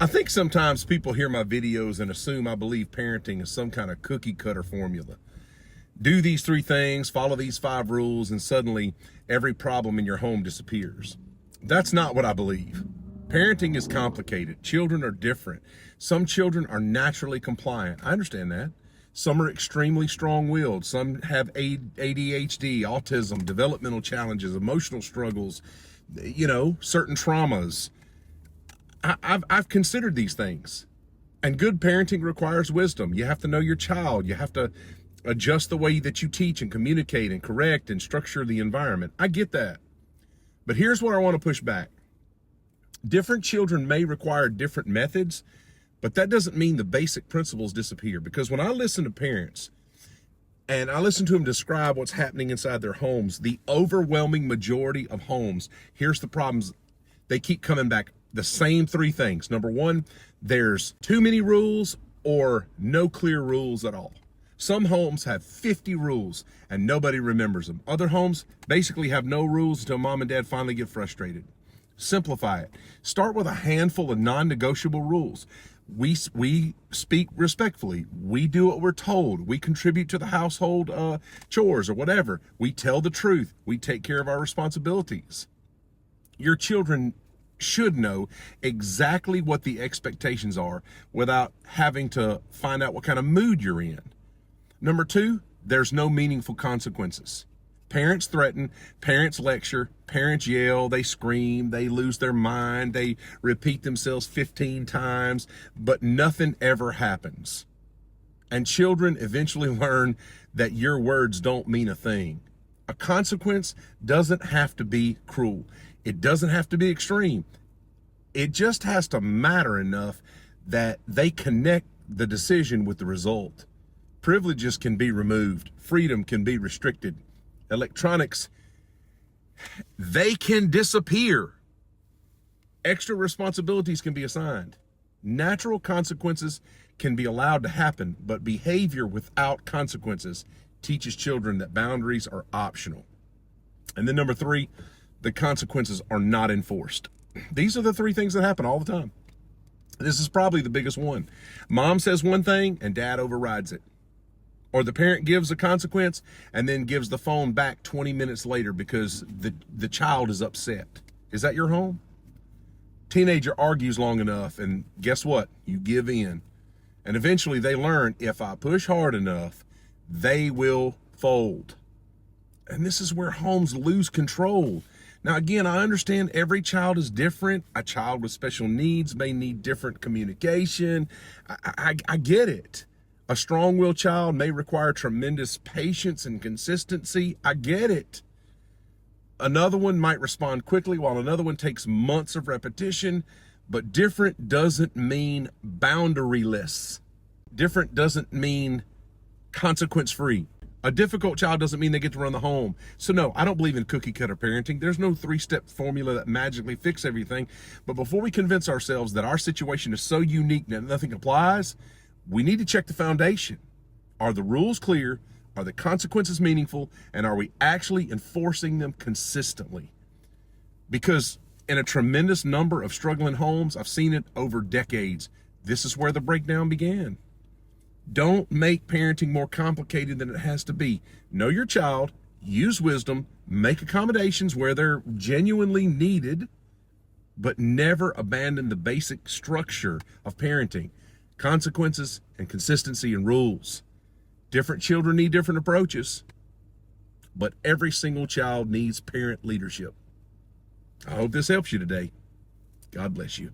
I think sometimes people hear my videos and assume I believe parenting is some kind of cookie cutter formula. Do these 3 things, follow these 5 rules, and suddenly every problem in your home disappears. That's not what I believe. Parenting is complicated. Children are different. Some children are naturally compliant. I understand that. Some are extremely strong-willed. Some have ADHD, autism, developmental challenges, emotional struggles, certain traumas. I've considered these things, and good parenting requires wisdom. You have to know your child. You have to adjust the way that you teach and communicate and correct and structure the environment. I get that. But here's where I want to push back. Different children may require different methods, but that doesn't mean the basic principles disappear. Because when I listen to parents and I listen to them describe what's happening inside their homes, the overwhelming majority of homes, here's the problems. They keep coming back. The same 3 things. Number 1, there's too many rules or no clear rules at all. Some homes have 50 rules and nobody remembers them. Other homes basically have no rules until mom and dad finally get frustrated. Simplify it. Start with a handful of non-negotiable rules. We speak respectfully. We do what we're told. We contribute to the household chores or whatever. We tell the truth. We take care of our responsibilities. Your children should know exactly what the expectations are without having to find out what kind of mood you're in. Number 2, there's no meaningful consequences. Parents threaten, parents lecture, parents yell, they scream, they lose their mind, they repeat themselves 15 times, but nothing ever happens. And children eventually learn that your words don't mean a thing. A consequence doesn't have to be cruel. It doesn't have to be extreme. It just has to matter enough that they connect the decision with the result. Privileges can be removed. Freedom can be restricted. Electronics, they can disappear. Extra responsibilities can be assigned. Natural consequences can be allowed to happen, but behavior without consequences teaches children that boundaries are optional. And then number 3, the consequences are not enforced. These are the 3 things that happen all the time. This is probably the biggest one. Mom says one thing and dad overrides it. Or the parent gives a consequence and then gives the phone back 20 minutes later because the child is upset. Is that your home? Teenager argues long enough and guess what? You give in. And eventually they learn if I push hard enough, they will fold. And this is where homes lose control. Now, again, I understand every child is different. A child with special needs may need different communication. I get it. A strong-willed child may require tremendous patience and consistency. I get it. Another one might respond quickly while another one takes months of repetition, but different doesn't mean boundaryless. Different doesn't mean consequence-free. A difficult child doesn't mean they get to run the home. So no, I don't believe in cookie cutter parenting. There's no 3-step formula that magically fixes everything. But before we convince ourselves that our situation is so unique that nothing applies, we need to check the foundation. Are the rules clear? Are the consequences meaningful? And are we actually enforcing them consistently? Because in a tremendous number of struggling homes, I've seen it over decades. This is where the breakdown began. Don't make parenting more complicated than it has to be. Know your child, use wisdom, make accommodations where they're genuinely needed, but never abandon the basic structure of parenting, consequences and consistency and rules. Different children need different approaches, but every single child needs parent leadership. I hope this helps you today. God bless you.